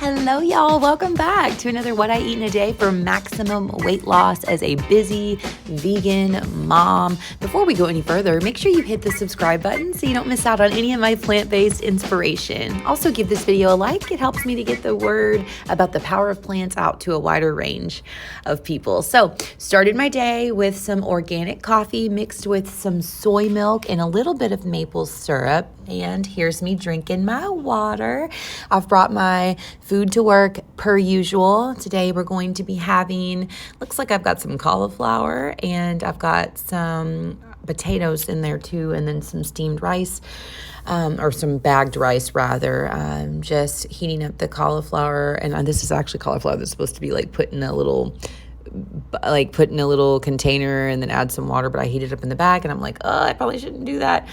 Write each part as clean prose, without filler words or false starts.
Hello, y'all. Welcome back to another What I Eat in a Day for maximum weight loss as a busy vegan mom. Before we go any further, make sure you hit the subscribe button so you don't miss out on any of my plant-based inspiration. Also, give this video a like. It helps me to get the word about the power of plants out to a wider range of people. So, started my day with some organic coffee mixed with some soy milk and a little bit of maple syrup. And here's me drinking my water. I've brought my food to work per usual. Today we're going to be having, looks like I've got some cauliflower and I've got some potatoes in there too, and then some steamed rice, or some bagged rice rather. Just heating up the cauliflower, and this is actually cauliflower that's supposed to be like put in a little container and then add some water, but I heated it up in the bag and I'm like, oh, I probably shouldn't do that.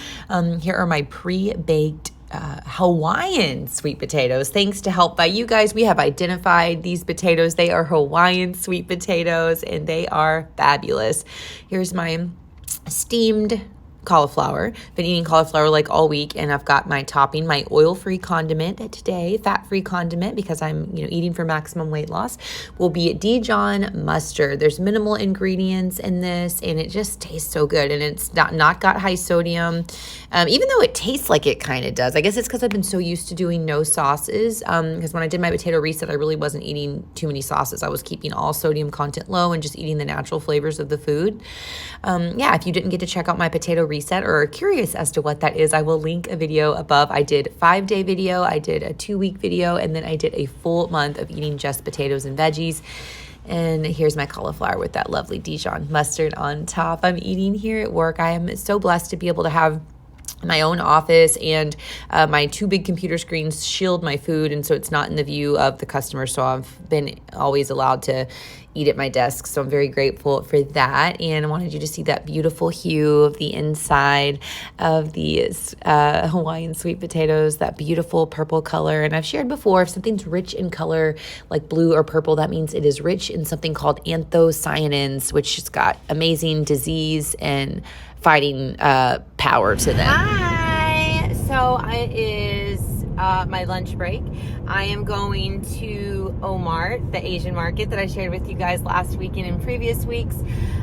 Here are my pre-baked Hawaiian sweet potatoes. Thanks to help by you guys, we have identified these potatoes. They are Hawaiian sweet potatoes and they are fabulous. Here's my steamed cauliflower. Been eating cauliflower like all week, and I've got my topping, my oil-free condiment today, fat-free condiment because I'm eating for maximum weight loss, will be Dijon mustard. There's minimal ingredients in this, and it just tastes so good, and it's not got high sodium, even though it tastes like it kind of does. I guess it's because I've been so used to doing no sauces, because when I did my potato reset, I really wasn't eating too many sauces. I was keeping all sodium content low and just eating the natural flavors of the food. Yeah, if you didn't get to check out my potato reset or are curious as to what that is, I will link a video above. I did 5-day video, I did a 2-week video, and then I did a full month of eating just potatoes and veggies. And here's my cauliflower with that lovely Dijon mustard on top. I'm eating here at work. I am so blessed to be able to have my own office, and my 2 big computer screens shield my food, and so it's not in the view of the customer, so I've been always allowed to eat at my desk, so I'm very grateful for that. And I wanted you to see that beautiful hue of the inside of these Hawaiian sweet potatoes, that beautiful purple color. And I've shared before, if something's rich in color like blue or purple, that means it is rich in something called anthocyanins, which has got amazing disease and fighting power to them. Hi! So it is my lunch break. I am going to Omart, the Asian market that I shared with you guys last week and in previous weeks.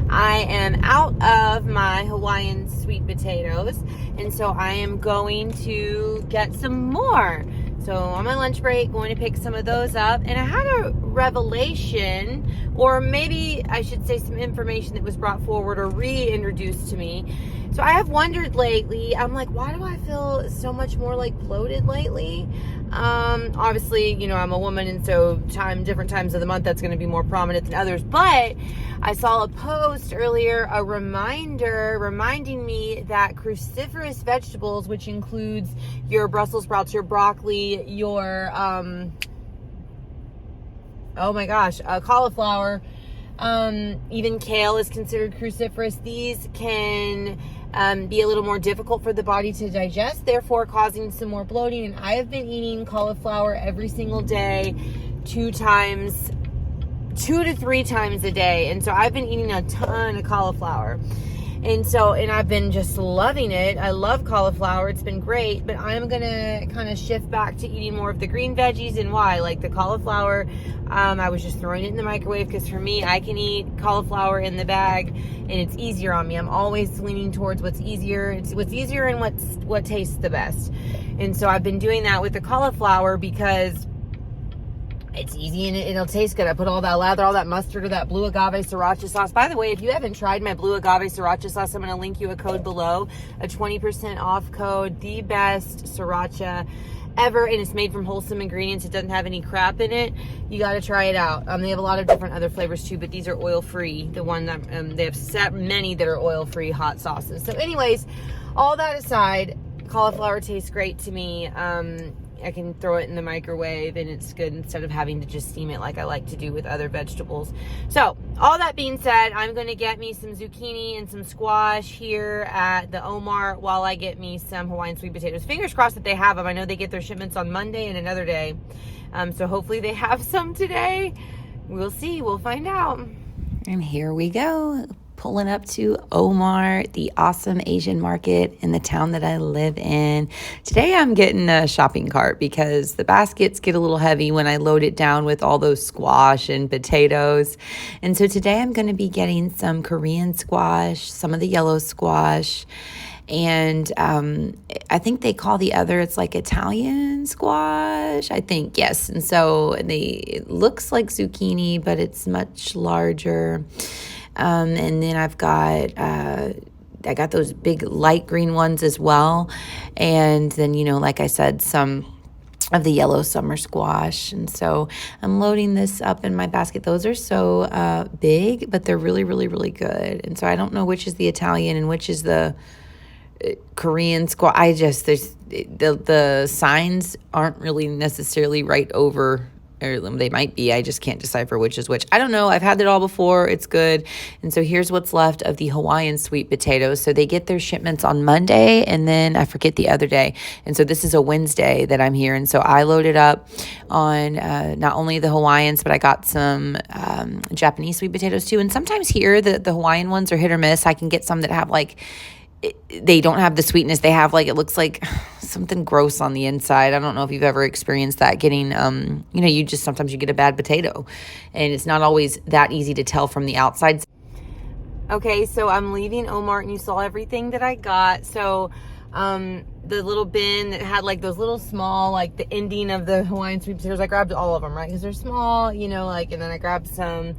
I am out of my Hawaiian sweet potatoes, and so I am going to get some more. So on my lunch break, going to pick some of those up, and I had a revelation, or maybe I should say some information that was brought forward or reintroduced to me. So I have wondered lately, I'm like, why do I feel so much more like bloated lately? Obviously, I'm a woman, and so different times of the month, that's going to be more prominent than others. But I saw a post earlier, a reminder reminding me that cruciferous vegetables, which includes your Brussels sprouts, your broccoli, your, cauliflower, even kale is considered cruciferous. These can be a little more difficult for the body to digest, therefore causing some more bloating. And I have been eating cauliflower every single day, 2 to 3 times a day. And so I've been eating a ton of cauliflower. And I've been just loving it. I love cauliflower. It's been great, but I'm going to kind of shift back to eating more of the green veggies. And why? Like the cauliflower, I was just throwing it in the microwave because for me, I can eat cauliflower in the bag and it's easier on me. I'm always leaning towards what's easier. It's what's easier and what tastes the best. And so I've been doing that with the cauliflower because it's easy and it'll taste good. I put all that lather, all that mustard, or that blue agave sriracha sauce. By the way, if you haven't tried my blue agave sriracha sauce, I'm going to link you a code below, a 20% off code, the best sriracha ever, and it's made from wholesome ingredients. It doesn't have any crap in it. You got to try it out. They have a lot of different other flavors too, but these are oil-free. The one that they have many that are oil-free hot sauces. So anyways, all that aside, cauliflower tastes great to me. I can throw it in the microwave and it's good instead of having to just steam it like I like to do with other vegetables. So all that being said, I'm going to get me some zucchini and some squash here at the Omar while I get me some Hawaiian sweet potatoes. Fingers crossed that they have them. I know they get their shipments on Monday and another day. So hopefully they have some today. We'll see. We'll find out. And here we go. pulling up to Omar, the awesome Asian market in the town that I live in. Today I'm getting a shopping cart because the baskets get a little heavy when I load it down with all those squash and potatoes. And so today I'm going to be getting some Korean squash, some of the yellow squash, and I think they call the other, it's like Italian squash, I think, yes. And so it looks like zucchini, but it's much larger. And then I got those big light green ones as well. And then, like I said, some of the yellow summer squash. And so I'm loading this up in my basket. Those are so big, but they're really, really, really good. And so I don't know which is the Italian and which is the Korean squash. The signs aren't really necessarily right over, or they might be. I just can't decipher which is which. I don't know. I've had it all before. It's good. And so here's what's left of the Hawaiian sweet potatoes. So they get their shipments on Monday, and then I forget the other day. And so this is a Wednesday that I'm here. And so I loaded up on not only the Hawaiians, but I got some Japanese sweet potatoes too. And sometimes here the Hawaiian ones are hit or miss. I can get some that have they don't have the sweetness. They have it looks like something gross on the inside. I don't know if you've ever experienced that, getting, sometimes you get a bad potato and it's not always that easy to tell from the outside. Okay, so I'm leaving Omar and you saw everything that I got. So the little bin that had those little small, the ending of the Hawaiian sweet potatoes, I grabbed all of them, right? Because they're small, and then I grabbed some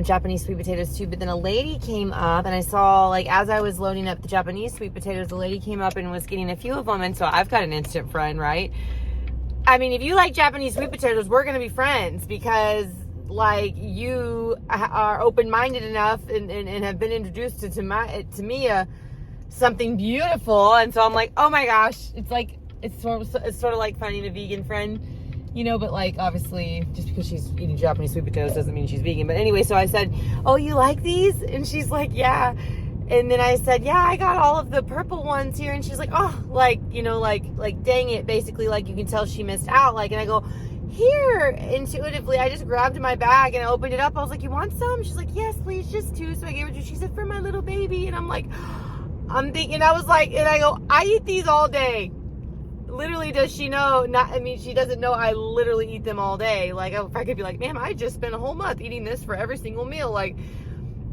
Japanese sweet potatoes too. But then a lady came up and I saw, as I was loading up the Japanese sweet potatoes, the lady came up and was getting a few of them. And so I've got an instant friend, right? I mean, if you like Japanese sweet potatoes, we're going to be friends because you are open-minded enough and have been introduced to me something beautiful. And so I'm like, oh my gosh, it's sort of like finding a vegan friend. But obviously just because she's eating Japanese sweet potatoes doesn't mean she's vegan. But anyway, so I said, oh, you like these? And she's like, yeah. And then I said, yeah, I got all of the purple ones here. And she's like, oh, dang it. Basically, you can tell she missed out. And I go, here, intuitively, I just grabbed my bag and I opened it up. I was like, you want some? She's like, yes, please, just two. So I gave her two. She said, for my little baby. And I'm thinking, I was like, and I go, I eat these all day. Literally, does she know? She doesn't know I literally eat them all day. If I could be like, ma'am, I just spent a whole month eating this for every single meal.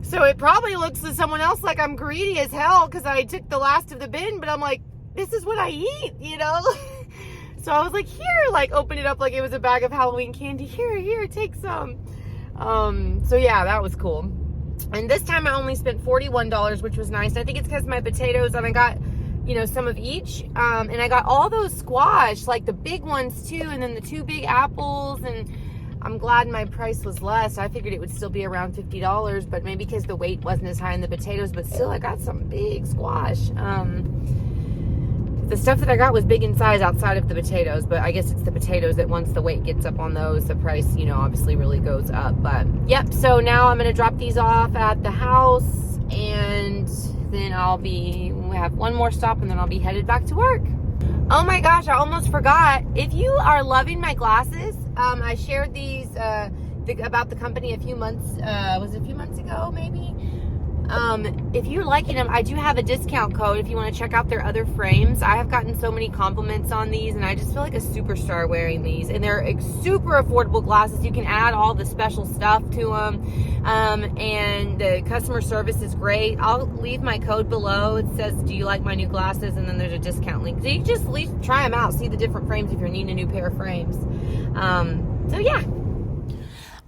So it probably looks to someone else like I'm greedy as hell because I took the last of the bin, but I'm like, this is what I eat, So I was like, here, open it up like it was a bag of Halloween candy. Here, take some. So yeah, that was cool. And this time I only spent $41, which was nice. I think it's because my potatoes, and I got some of each. And I got all those squash, the big ones too, and then the 2 big apples. And I'm glad my price was less. I figured it would still be around $50, but maybe because the weight wasn't as high in the potatoes, but still I got some big squash. The stuff that I got was big in size outside of the potatoes, but I guess it's the potatoes that once the weight gets up on those, the price, obviously really goes up. But yep, so now I'm going to drop these off at the house, and then we have one more stop, and then I'll be headed back to work. Oh my gosh, I almost forgot. If you are loving my glasses, I shared these about the company a few months ago, maybe. If you're liking them, I do have a discount code if you want to check out their other frames. I have gotten so many compliments on these, and I just feel like a superstar wearing these. And they're super affordable glasses. You can add all the special stuff to them. And the customer service is great. I'll leave my code below. It says, do you like my new glasses? And then there's a discount link. So you can just at least try them out, see the different frames if you're needing a new pair of frames. So yeah.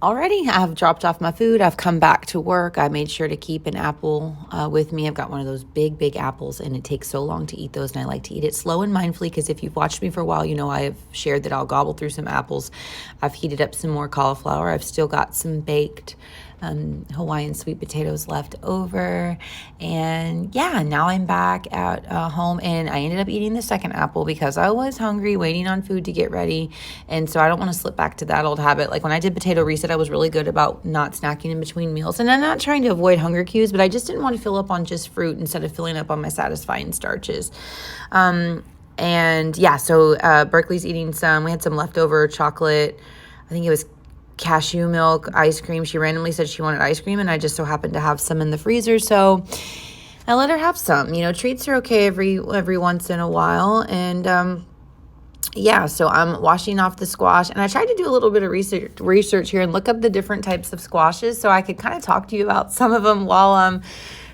Already, I've dropped off my food. I've come back to work. I made sure to keep an apple with me. I've got one of those big, big apples, and it takes so long to eat those, and I like to eat it slow and mindfully because if you've watched me for a while, I have shared that I'll gobble through some apples. I've heated up some more cauliflower. I've still got some baked Hawaiian sweet potatoes left over. And yeah, now I'm back at home, and I ended up eating the second apple because I was hungry, waiting on food to get ready. And so I don't want to slip back to that old habit. When I did potato reset, I was really good about not snacking in between meals. And I'm not trying to avoid hunger cues, but I just didn't want to fill up on just fruit instead of filling up on my satisfying starches. And yeah, so Berkeley's eating some. We had some leftover chocolate. I think it was cashew milk ice cream. She randomly said she wanted ice cream, and I just so happened to have some in the freezer, so I let her have some. Treats are okay every once in a while. And yeah, so I'm washing off the squash, and I tried to do a little bit of research here and look up the different types of squashes so I could kind of talk to you about some of them while I'm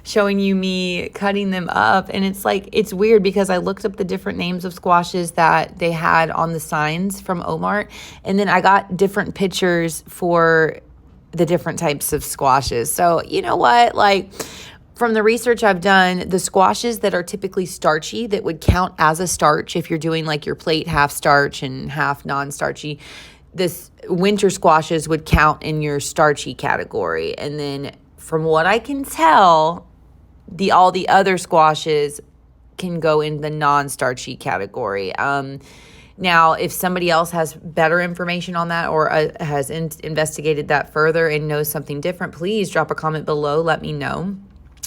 showing you me cutting them up. And it's weird because I looked up the different names of squashes that they had on the signs from Omart, and then I got different pictures for the different types of squashes. So you know what, from the research I've done, the squashes that are typically starchy, that would count as a starch if you're doing your plate half starch and half non-starchy, this winter squashes would count in your starchy category. And then from what I can tell, all the other squashes can go in the non-starchy category. Now, if somebody else has better information on that or has investigated that further and knows something different, please drop a comment below, let me know.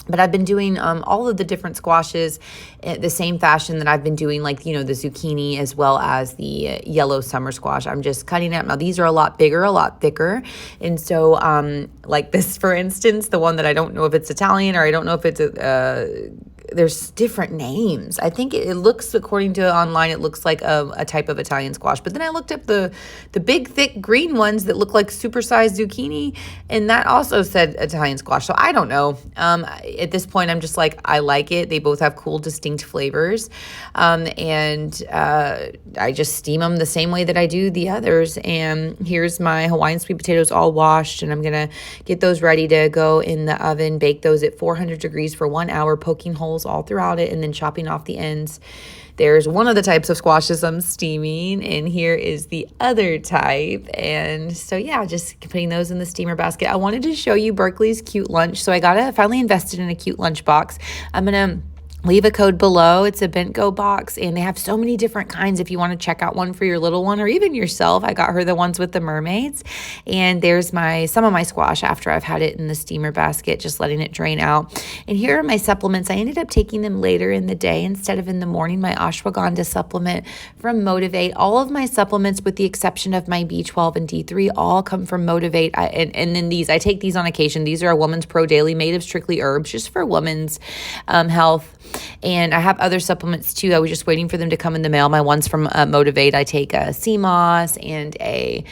But I've been doing all of the different squashes the same fashion that I've been doing, the zucchini as well as the yellow summer squash. I'm just cutting it. Now, these are a lot bigger, a lot thicker. And so, like this, for instance, the one that I don't know if it's Italian or I don't know if it's there's different names. I think it looks, according to online, it looks like a type of Italian squash. But then I looked up the big, thick green ones that look like supersized zucchini, and that also said Italian squash. So I don't know. At this point, I'm just I like it. They both have cool, distinct flavors. And I just steam them the same way that I do the others. And here's my Hawaiian sweet potatoes all washed, and I'm going to get those ready to go in the oven, bake those at 400 degrees for 1 hour, poking holes all throughout it, and then chopping off the ends. There's one of the types of squashes I'm steaming, and here is the other type. And so yeah, just putting those in the steamer basket. I wanted to show you Berkeley's cute lunch, so I finally invested in a cute lunch box. I'm gonna leave a code below. It's a Bentgo box, and they have so many different kinds if you want to check out one for your little one or even yourself. I got her the ones with the mermaids, and there's some of my squash after I've had it in the steamer basket, just letting it drain out. And here are my supplements. I ended up taking them later in the day instead of in the morning. My ashwagandha supplement from Motivate. All of my supplements, with the exception of my B12 and D3, all come from Motivate. And then I take these on occasion. These are a Woman's Pro Daily made of strictly herbs, just for women's health. And I have other supplements too. I was just waiting for them to come in the mail. My ones from Motivate, I take a sea moss and a,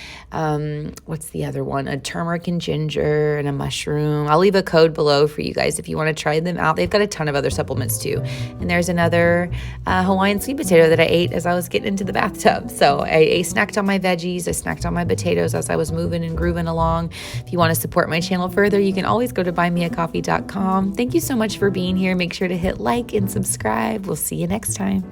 what's the other one? A turmeric and ginger and a mushroom. I'll leave a code below for you guys if you want to try them out. They've got a ton of other supplements too. And there's another Hawaiian sweet potato that I ate as I was getting into the bathtub. So I snacked on my veggies. I snacked on my potatoes as I was moving and grooving along. If you want to support my channel further, you can always go to buymeacoffee.com. Thank you so much for being here. Make sure to hit like and subscribe. We'll see you next time.